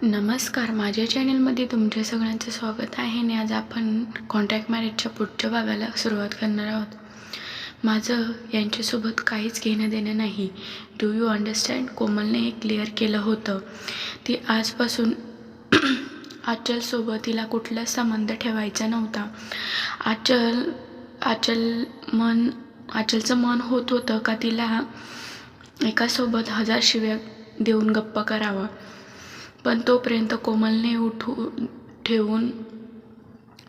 नमस्कार, माझ्या चॅनलमध्ये तुमच्या सगळ्यांचं स्वागत आहे आणि आज आपण कॉन्ट्रॅक्ट मॅरेजच्या पुढच्या भागाला सुरुवात करणार आहोत. माझं यांच्यासोबत काहीच घेणं देणं नाही. Do you understand? कोमलने हे क्लिअर केलं होतं. ती आजपासून आचलसोबत तिला कुठलाच संबंध ठेवायचा नव्हता. आचलचं मन होत होतं का तिला एकासोबत 1000 शिव्या देऊन गप्प करावं, पण तोपर्यंत कोमलने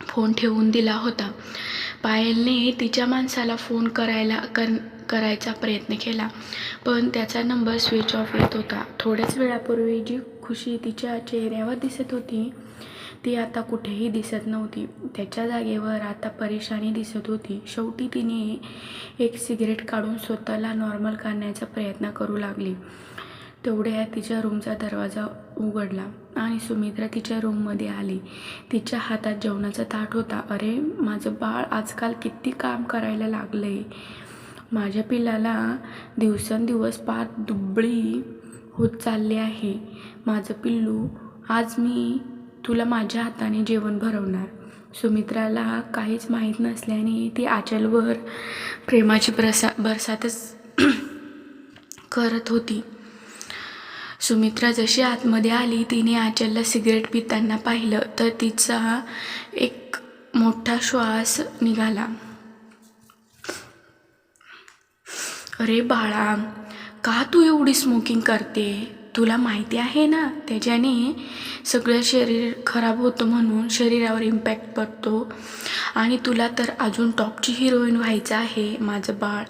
फोन ठेवून दिला होता. पायलने तिच्या माणसाला फोन करायचा प्रयत्न केला, पण त्याचा नंबर स्विच ऑफ येत होता. थोड्याच वेळापूर्वी जी खुशी तिच्या चेहऱ्यावर दिसत होती ती आता कुठेही दिसत नव्हती. त्याच्या जागेवर आता परेशानी दिसत होती. शेवटी तिने एक सिगरेट काढून स्वतःला नॉर्मल करण्याचा प्रयत्न करू लागली. तेवढ्यात तिच्या रूमचा दरवाजा उघडला आणि सुमित्रा तिच्या रूममध्ये आली. तिच्या हातात जेवणाचा ताट होता. अरे, माझं बाळ आजकाल किती काम करायला लागलंय. माझ्या पिल्लाला दिवसेंदिवस पार दुबळी होत चालली आहे. माझं पिल्लू, आज मी तुला माझ्या हाताने जेवण भरवणार. सुमित्राला काहीच माहीत नसल्याने ती आचलवर प्रेमाची बरसातच करत होती. सुमित्रा जशी आतमध्ये आली, तिने आचलला सिगरेट पिताना पाहिलं तर तिचा एक मोठा श्वास निघाला. अरे बाळा, का तू एवढी स्मोकिंग करते? तुला माहिती आहे ना त्याच्याने सगळं शरीर खराब होतं, म्हणून शरीरावर इम्पॅक्ट पडतो. आणि तुला तर अजून टॉपची हिरोईन व्हायचं आहे. माझं बाळ,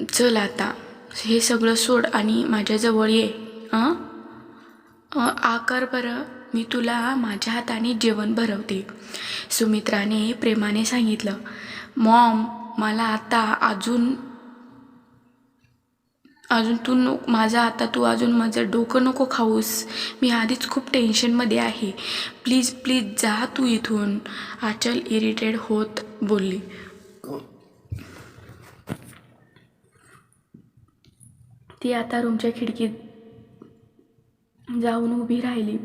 चल आता हे सगळं सोड आणि माझ्याजवळ ये. आकर बरं, मी तुला माझ्या हाताने जेवण भरवते. सुमित्राने प्रेमाने सांगितलं. मॉम, मला आता अजून तू अजून माझं डोकं नको खाऊस. मी आधीच खूप टेन्शनमध्ये आहे. प्लीज जा तू इथून. आचल इरिटेट होत बोलली. ती आता रूमच्या खिडकीत जाऊन उभी राहिली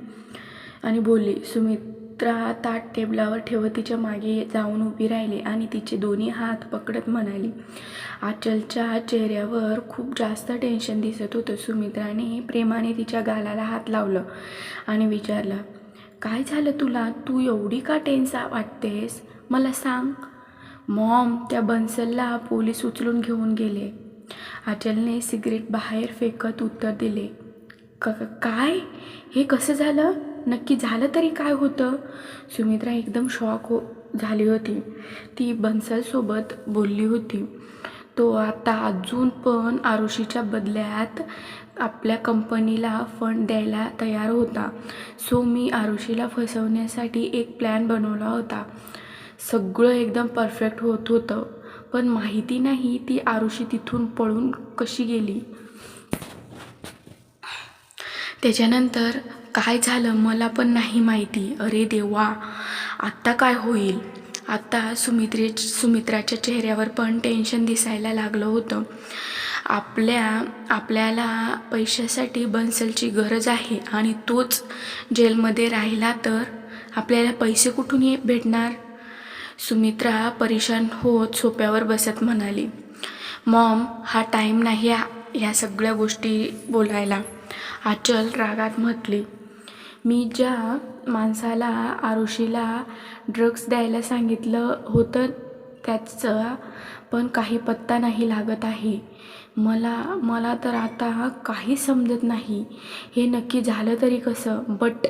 आणि बोलली. सुमित्रा ताट टेबलावर ठेवत तिच्या मागे जाऊन उभी राहिली आणि तिचे दोन्ही हात पकडत म्हणाली. आचलच्या चेहऱ्यावर खूप जास्त टेन्शन दिसत होतं. सुमित्राने प्रेमाने तिच्या गालाला हात लावलं आणि विचारलं, काय झालं तुला? तू एवढी का टेन्स वाटतेस? मला सांग. मॉम, त्या बन्सलला पोलीस उचलून घेऊन गेले. आचलने सिगरेट बाहेर फेकत उत्तर दिले. काय? हे कसं झालं? नक्की झालं तरी काय होतं? सुमित्रा एकदम शॉक झाली होती. ती बन्सलसोबत बोलली होती. तो आता अजून पण आरुषीच्या बदल्यात आपल्या कंपनीला फंड द्यायला तयार होता. सो मी आरुषीला फसवण्यासाठी एक प्लॅन बनवला होता. सगळं एकदम परफेक्ट होत होतं, पण माहिती नाही ती आरुषी तिथून पळून कशी गेली. त्याच्यानंतर काय झालं मला पण नाही माहिती. अरे देवा, आत्ता काय होईल? आता सुमित्राच्या चेहऱ्यावर पण टेन्शन दिसायला लागलं होतं. आपल्याला पैशासाठी बन्सलची गरज आहे आणि तोच जेलमध्ये राहिला तर आपल्याला पैसे कुठून भेटणार? सुमित्रा परेशान होत सोफ्यावर बसत म्हणाली. मॉम, हा टाईम नाही ह्या सगळ्या गोष्टी बोलायला. आचल रागात म्हटली. मी ज्या माणसाला आरुषीला ड्रग्ज द्यायला सांगितलं होतं त्याचा पण काही पत्ता नाही लागत आहे. मला तर आता काही समजत नाही. हे नक्की झालं तरी कसं? बट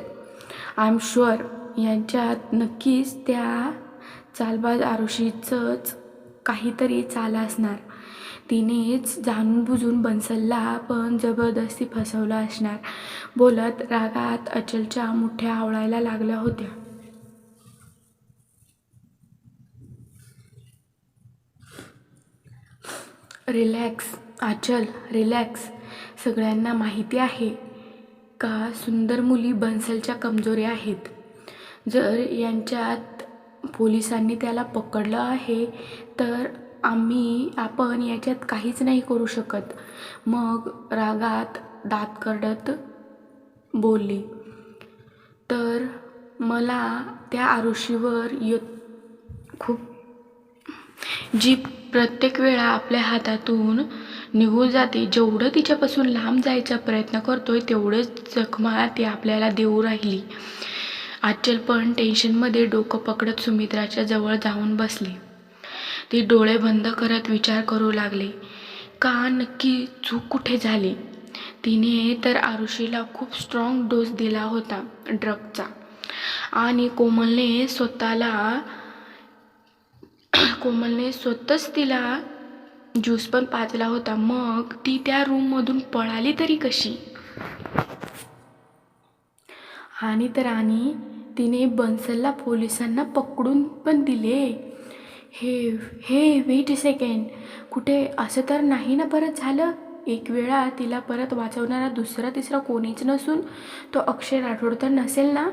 आय एम शुअर यांच्यात नक्कीच त्या चालबाज आरुषीचंच काहीतरी चाल असणार. तिनेच जाणून बुजून बन्सलला पण जबरदस्ती फसवलं असणार. बोलत रागात अचलच्या मुठ्या आवळायला लागल्या होत्या. रिलॅक्स आचल, रिलॅक्स. सगळ्यांना माहिती आहे का सुंदर मुली बन्सलच्या कमजोरी आहेत. जर यांच्यात पोलिसांनी त्याला पकडलं आहे तर आपण याच्यात काहीच नाही करू शकत. मग रागात दात करडत बोलली, तर मला त्या आरुषीवर खूप जी प्रत्येक वेळा आपल्या हातातून निघून जाते, जेवढं तिच्यापासून लांब जायचा प्रयत्न करतोय तेवढंच जखमा ती आपल्याला देऊ राहिली. आचल पण टेन्शनमध्ये डोकं पकडत सुमित्राच्या जवळ जाऊन बसली. ती डोळे बंद करत विचार करू लागली, का नक्की चूक कुठे झाली. तिने तर आरुषीला खूप स्ट्रॉंग डोस दिला होता ड्रगचा, आणि कोमलने स्वतःच तिला ज्यूस पण पाजला होता. मग ती त्या रूममधून पळाली तरी कशी. आणि तिने बन्सलला पोलिसांना पकडून पण दिले. हे वेट अ सेकंड, कुठे असं तर नाही ना परत झालं. एक वेळा तिला परत वाचवणारा दुसरा तिसरा कोणीच नसून तो अक्षय राठोड तर नसेल ना.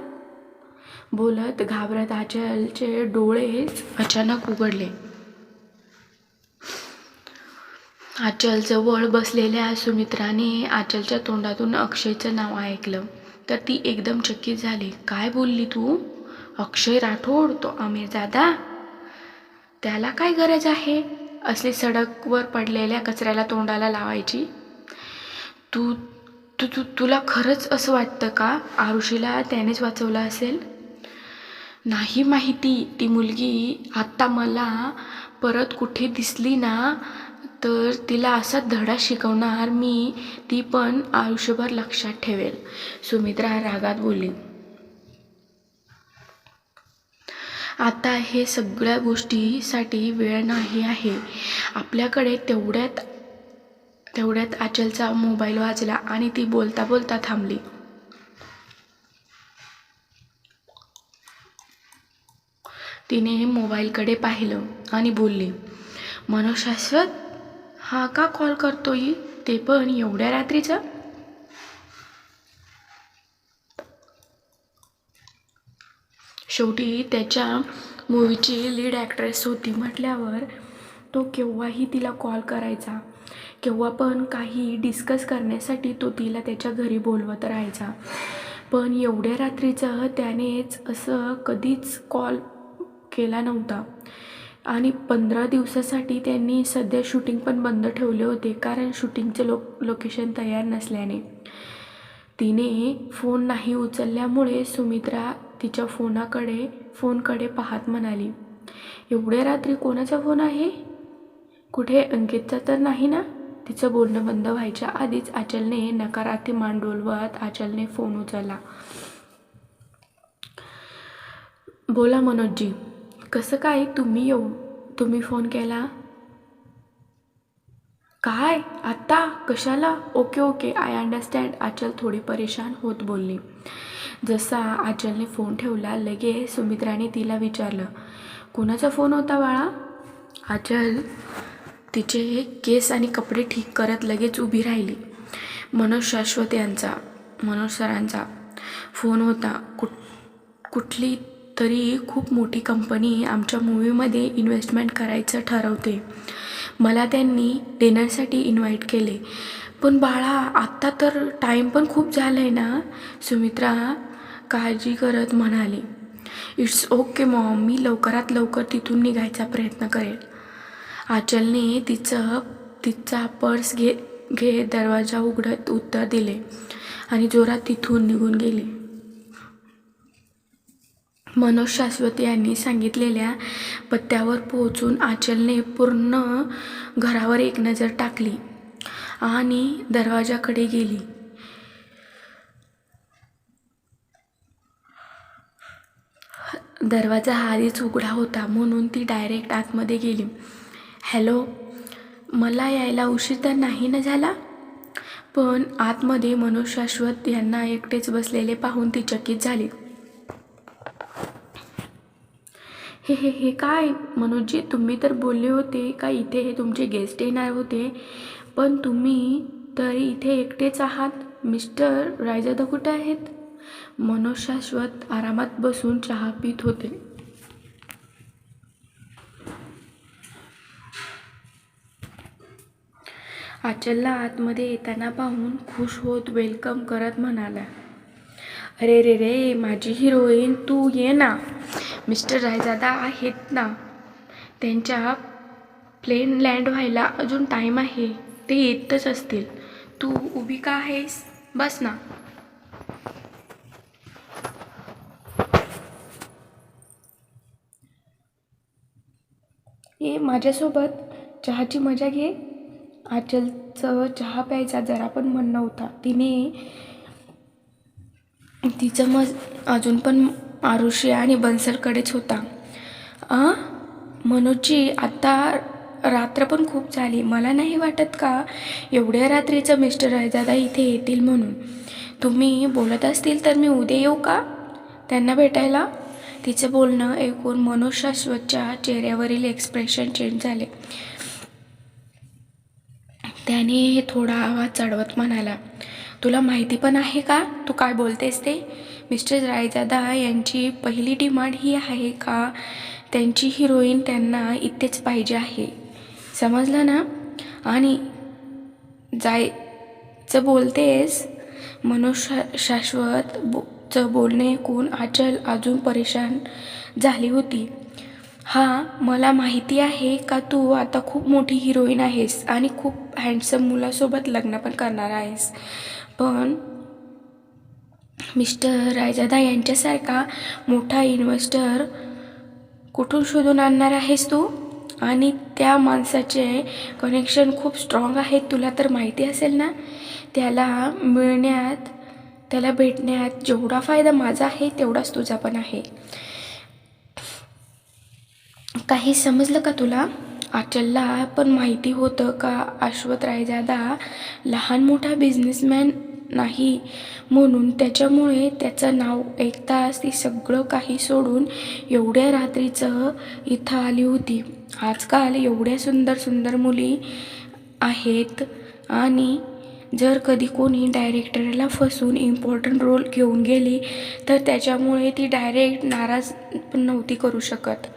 बोलत घाबरत आचलचे डोळे अचानक उघडले. आचलजवळ बसलेल्या सुमित्राने आचलच्या तोंडातून अक्षयचं नाव ऐकलं तर ती एकदम चकित झाली. काय बोलली तू? अक्षय राठोड, तो आमिरजादा? त्याला काय गरज आहे असली सडकवर पडलेल्या कचऱ्याला तोंडाला लावायची? तू तू तू तुला खरंच असं वाटतं का आरुषीला त्यानेच वाचवलं असेल? नाही माहिती. ती मुलगी आत्ता मला परत कुठे दिसली ना तर तिला असा धडा शिकवणार मी, ती पण आयुष्यभर लक्षात ठेवेल, सुमित्रा रागात बोलली. आता हे सगळ्या गोष्टीसाठी वेळ नाही आहे आपल्याकडे. तेवढ्यात आचलचा मोबाईल वाजला आणि ती बोलता बोलता थांबली. तिने मोबाईलकडे पाहिलं आणि बोलली, मनोज शाश्वत, हा का कॉल करतोय, ते पण एवढ्या रात्रीचं? शेवटी त्याच्या मूवीची लीड ॲक्ट्रेस होती म्हटल्यावर तो केव्हाही तिला कॉल करायचा. केव्हा पण काही डिस्कस करण्यासाठी तो तिला त्याच्या घरी बोलवत राहायचा. पण एवढ्या रात्रीचं त्यानेच असं कधीच कॉल केला नव्हता. आणि 15 दिवसासाठी त्यांनी सध्या शूटिंग पण बंद ठेवले होते, कारण शूटिंगचे लोकेशन तयार नसल्याने. तिने फोन नाही उचलल्यामुळे सुमित्रा तिच्या फोनकडे पाहत म्हणाली, एवढ्या रात्री कोणाचा फोन आहे? कुठे अंकितचा तर नाही ना? तिचं बोलणं बंद व्हायच्या आधीच आचलने नकारार्थी मान डोलवत आचलने फोन उचलला. बोला मनोजजी, कसं काय तुम्ही फोन केला? काय आत्ता? कशाला? ओके आय अंडरस्टँड, आचल थोडी परेशान होत बोलली. जसा आचलने फोन ठेवला लगेच सुमित्राने तिला विचारलं, कोणाचा फोन होता बाळा? आचल तिचे केस आणि कपडे ठीक करत लगेच उभी राहिली. मनोज शाश्वत मनोज सरांचा फोन होता. कुठली तरी खूप मोठी कंपनी आमच्या मूवीमध्ये इन्व्हेस्टमेंट करायचं ठरवते. मला त्यांनी डिनरसाठी इन्व्हाइट केले. पण बाळा आत्ता तर टाईम पण खूप झालं आहे ना, सुमित्रा काळजी करत म्हणाली. इट्स ओके मॉम, मी लवकरात लवकर तिथून निघायचा प्रयत्न करेल. आचलने तिचा पर्स घे दरवाजा उघडत उत्तर दिले आणि जोरात तिथून निघून गेली. मनोज शाश्वत यांनी सांगितलेल्या पत्त्यावर पोहोचून आचलने पूर्ण घरावर एक नजर टाकली आणि दरवाजाकडे गेली. दरवाजा आधीच उघडा होता म्हणून ती डायरेक्ट आतमध्ये गेली. हॅलो, मला यायला उशीर तर नाही ना झाला? पण आतमध्ये मनोज शाश्वत यांना एकटेच बसलेले पाहून ती चकित झाली. हे काय मनोजजी, तुम्ही तर बोलले होते का इथे हे तुमचे गेस्ट येणार होते, पण तुम्ही तर इथे एकटेच आहात. मिस्टर रायजादा कुठे आहेत? मनोज शाश्वत आरामात बसून चहा पीत होते. आचलला आतमध्ये येताना पाहून खुश होत वेलकम करत म्हणाला, अरे रे रे, माझी हिरोईन, तू ये ना. मिस्टर रायजादा आहेत ना, त्यांच्या प्लेन लँड व्हायला अजून टाईम आहे. ते येतच असतील. तू उभी का आहेस? बस ना. ये माझ्यासोबत चहाची मजा घे. आचलचं चहा प्यायचा जरा पण मन नव्हता. तिचं मग अजून पण आरुषी आणि बन्सलकडेच होता. मनोजची, आता रात्र पण खूप झाली. मला नाही वाटत का एवढ्या रात्रीचं मिस्टर रायजादा इथे येतील म्हणून. तुम्ही बोलत असतील तर मी उद्या येऊ का त्यांना भेटायला? तिचं बोलणं ऐकून मनोज शाश्वतच्या चेहऱ्यावरील एक्सप्रेशन चेंज झाले. त्याने थोडा आवाज चढवत म्हणाला, तुला माहिती पण आहे का तू काय बोलतेस ते? मिस्टर रायजादा यांची पहिली डिमांड ही आहे का त्यांची हिरोईन त्यांना इथेच पाहिजे आहे. समजलं ना? आणि जायचं बोलतेस? मनोज शाश्वतचं बोलणे ऐकून आचल अजून परेशान झाली होती. मला माहिती आहे का तू आता खूप मोठी हिरोईन आहेस आणि खूप हँडसम मुलासोबत लग्न पण करणार आहेस. पण मिस्टर रायजादा यांच्यासारखा मोठा इन्व्हेस्टर कुठून शोधून आणणार आहेस तू? आणि त्या माणसाचे कनेक्शन खूप स्ट्रॉंग आहेत, तुला तर माहिती असेल ना. त्याला भेटण्यात जेवढा फायदा माझा आहे तेवढाच तुझा पण आहे. काही समजलं का तुला? आचलला पण माहिती होतं का शाश्वत रायजादा लहान मोठा बिझनेसमॅन नाही म्हणून. त्याच्यामुळे त्याचं नाव ऐकताच ती सगळं काही सोडून एवढ्या रात्रीचं इथं आली होती. आजकाल एवढ्या सुंदर सुंदर मुली आहेत आणि जर कधी कोणी डायरेक्टरला फसवून इम्पॉर्टंट रोल घेऊन गेली तर त्याच्यामुळे ती डायरेक्ट नाराज पण नव्हती करू शकत.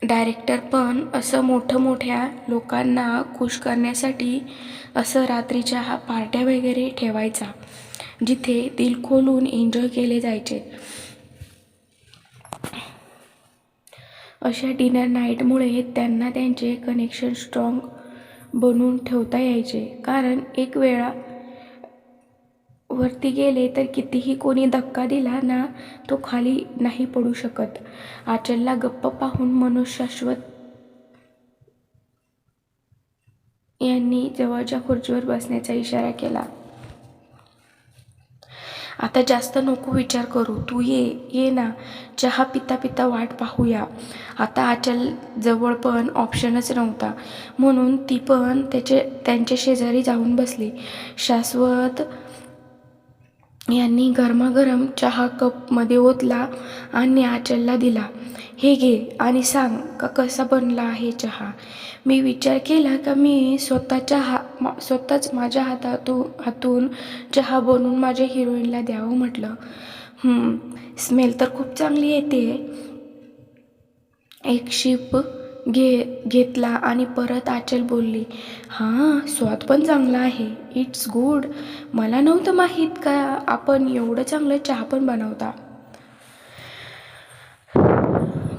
डायरेक्टर पण असं मोठ्या लोकांना खुश करण्यासाठी असं रात्रीच्या पार्ट्या वगैरे ठेवायचा जिथे दिल खोलून एन्जॉय केले जायचे. अशा डिनर नाईटमुळे त्यांना त्यांचे कनेक्शन स्ट्रॉंग बनवून ठेवता यायचे. कारण एक वेळा वरती गेले तर कितीही कोणी धक्का दिला ना तो खाली नाही पडू शकत. आचलला गप्प पाहून मनोज शाश्वत यांनी जवळच्या खुर्चीवर बसण्याचा इशारा केला. आता जास्त नको विचार करू, तू ये ना. चहा पिता पिता वाट पाहूया. आता आचल जवळ पण ऑप्शनच नव्हता म्हणून ती पण त्यांच्या शेजारी जाऊन बसली. शाश्वत यांनी गरमागरम चहा कपमध्ये ओतला आणि आचलला दिला. हे घे आणि सांग का कसा बनला आहे चहा. मी विचार केला का मी स्वतःच माझ्या हातून चहा बनवून माझ्या हिरोईनला द्यावं म्हटलं. स्मेल तर खूप चांगली येते. एक शिप घेतला आणि परत आचल बोलली, स्वाद पण चांगला आहे. It's good. मला नव्हतं माहीत का आपण एवढं चांगलं चहा पण बनवता.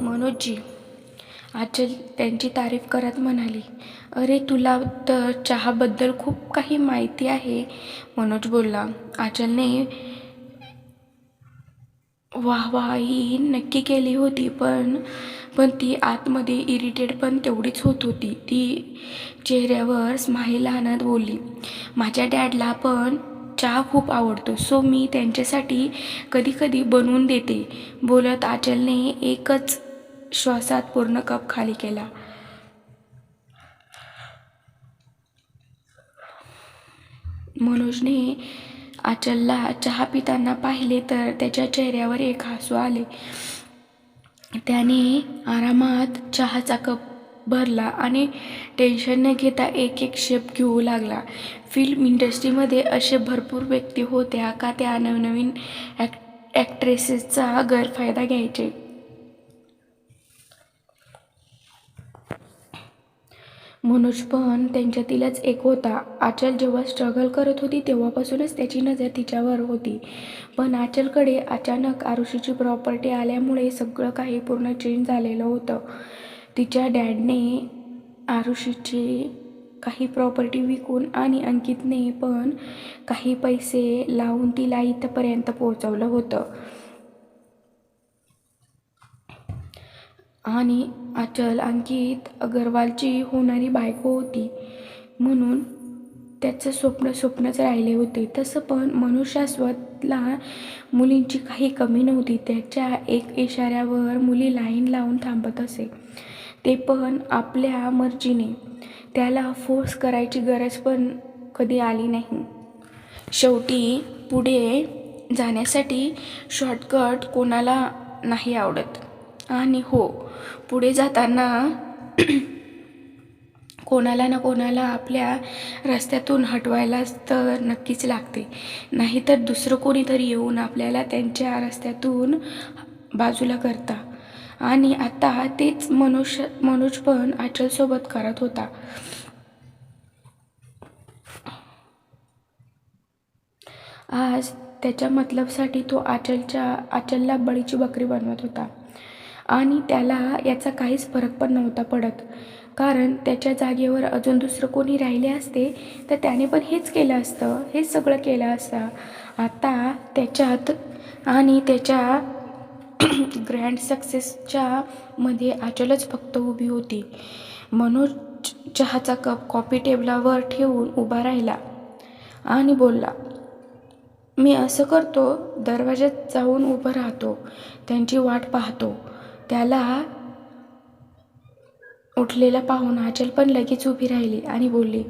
मनोजजी, आचल त्यांची तारीफ करत म्हणाली. अरे तुला तर चहाबद्दल खूप काही माहिती आहे, मनोज बोलला. आचलने वाहवाही नक्की केली होती पण ती आतमध्ये इरिटेट पण तेवढीच होत होती. ती चेहऱ्यावर स्माईल आणत बोलली, माझ्या डॅडला पण चहा खूप आवडतो सो मी त्यांच्यासाठी कधी कधी बनवून देते. बोलत आचलने एकच श्वासात पूर्ण कप खाली केला. मनोजने आचलला चहा पिताना पाहिले तर त्याच्या चेहऱ्यावर एक हसू आले. त्याने आरामात चहाचा कप भरला आणि टेन्शन न घेता एक एक शेप घेऊ लागला. फिल्म इंडस्ट्रीमध्ये असे भरपूर व्यक्ती होत्या का त्या नवनवीन ॲक्ट्रेसेसचा गैरफायदा घ्यायचे. मनोज पण त्यांच्यातीलच एक होता. आचल जेव्हा स्ट्रगल करत होती तेव्हापासूनच त्याची नजर तिच्यावर होती. पण आचलकडे अचानक आरुषीची प्रॉपर्टी आल्यामुळे सगळं काही पूर्ण चेंज झालेलं होतं. तिच्या डॅडने आरुषीची काही प्रॉपर्टी विकून आणि अंकितने पण काही पैसे लावून तिला इथपर्यंत पोहोचवलं होतं. आणि आचल अंकित अगरवालची होणारी बायको होती म्हणून त्याचं स्वप्नच राहिले होते. तसं पण मनोज शाश्वतला मुलींची काही कमी नव्हती. त्याच्या एक इशाऱ्यावर मुली लाईन लावून थांबत असे, ते पण आपल्या मर्जीने. त्याला फोर्स करायची गरज पण कधी आली नाही. शेवटी पुढे जाण्यासाठी शॉर्टकट कोणाला नाही आवडत. आणि हो, पुढे जाताना कोणाला ना कोणाला आपल्या रस्त्यातून हटवायलाच तर नक्कीच लागते, नाहीतर दुसरं कोणीतरी येऊन आपल्याला त्यांच्या रस्त्यातून बाजूला करता. आणि आता तेच मनोज पण आचलसोबत करत होता. आज त्याच्या मतलबसाठी तो आचलला बळीची बकरी बनवत होता. आणि त्याला याचा काहीच फरक पण नव्हता पडत, कारण त्याच्या जागेवर अजून दुसरं कोणी राहिले असते तर त्याने पण हेच केलं असतं, हेच सगळं केलं असतं. आता त्याच्यात आणि त्याच्या ग्रँड सक्सेसच्या मध्ये आचलच फक्त उभी होती. मनोज चहाचा कप कॉफी टेबलावर ठेवून उभा राहिला आणि बोलला, मी असं करतो, दरवाज्यात जाऊन उभं राहतो, त्यांची वाट पाहतो. त्याला उठलेला पाहून आचल पण लगेच उभी राहिली आणि बोलली,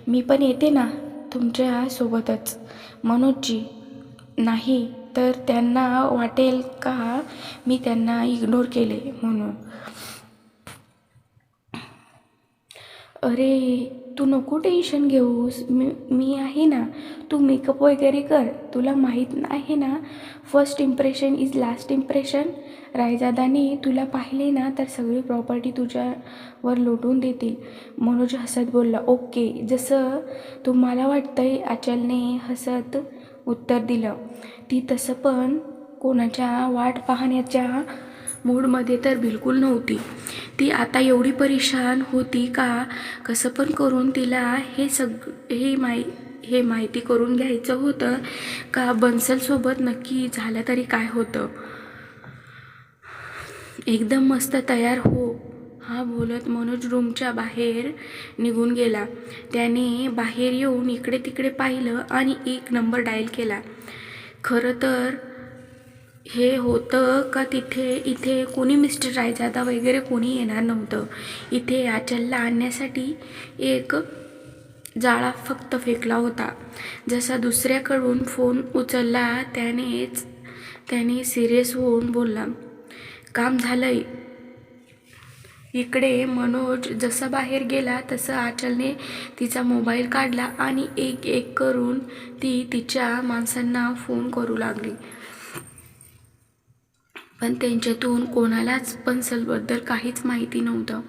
मी पण येते ना तुमच्या सोबतच. मनोजजी, नाही तर त्यांना वाटेल का मी त्यांना इग्नोर केले म्हणून. अरे तू नको टेन्शन घेऊस, मी आहे ना, तू मेकअप वगैरे कर. तुला माहीत आहे ना, first impression is last impression. रायजादाने तुला पाहिले ना तर सगळी प्रॉपर्टी तुझ्यावर लोटून देतील. मनोज हसत बोलला, ओके, जसं तुम्हाला वाटतंय, आचलने हसत उत्तर दिलं. ती तसं पण कोणाच्या वाट पाहण्याच्या मूडमध्ये तर बिलकुल नव्हती. ती आता एवढी परेशान होती का कसं पण करून तिला हे माहिती करून घ्यायचं होतं का बन्सलसोबत नक्की झालं तरी काय होतं. एकदम मस्त तयार हो, हा बोलत मनोज रूमच्या बाहेर निघून गेला. त्याने बाहेर येऊन इकडे तिकडे पाहिलं आणि एक नंबर डायल केला. खरं तर हे होतं का इथे कोणी मिस्टर रायजादा वगैरे कोणी येणार नव्हतं. इथे आचलला आणण्यासाठी एक जाळा फक्त फेकला होता. जसा दुसऱ्याकडून फोन उचलला त्याने सिरियस होऊन बोलला, काम झालंय. इकडे मनोज जसा बाहेर गेला तसं आचलने तिचा मोबाईल काढला आणि एक एक करून ती तिच्या माणसांना फोन करू लागली. पण त्यांच्यातून कोणालाच बन्सलबद्दल काहीच माहिती नव्हतं.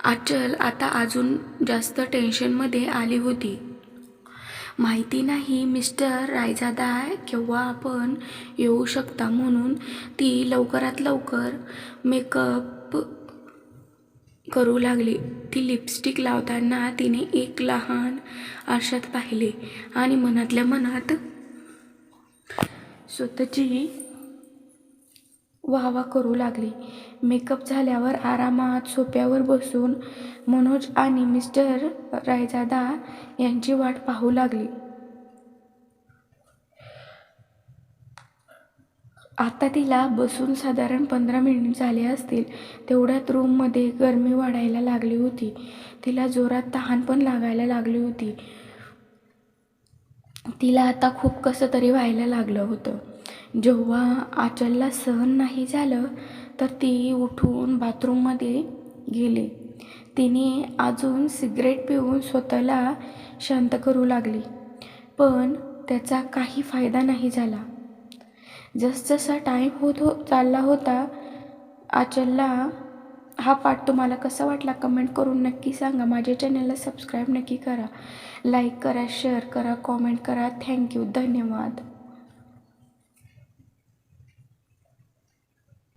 आचल आता अजून जास्त टेन्शनमध्ये आली होती. माहिती नाही मिस्टर रायजादा केव्हा पण येऊ शकता, म्हणून ती लवकरात लवकर मेकअप करू लागली. ती लिपस्टिक लावताना तिने एक लहान आरशात पाहिले आणि मनातल्या मनात स्वतःची वाहवा करू लागली. मेकअप झाल्यावर आरामात सोफ्यावर बसून मनोज आणि मिस्टर रायजादा यांची वाट पाहू लागली. आता तिला बसून साधारण 15 मिनिट झाले असतील. तेवढ्यात रूममध्ये गरमी वाढायला लागली होती. तिला जोरात तहान पण लागायला लागली होती. तिला आता खूप कसं तरी व्हायला लागलं होतं. जेव्हा आचलला सहन नाही झालं तर ती उठून बाथरूममध्ये गेली. तिने अजून सिगरेट पिऊन स्वतःला शांत करू लागली, पण त्याचा काही फायदा नाही झाला. जसजसा टाईम चालला होता, आचलला हा पार्ट तुम्हाला कसा वाटला कमेंट करून नक्की सांगा. माझ्या चॅनलला सबस्क्राईब नक्की करा. लाईक करा, शेअर करा, कॉमेंट करा. थँक्यू. धन्यवाद.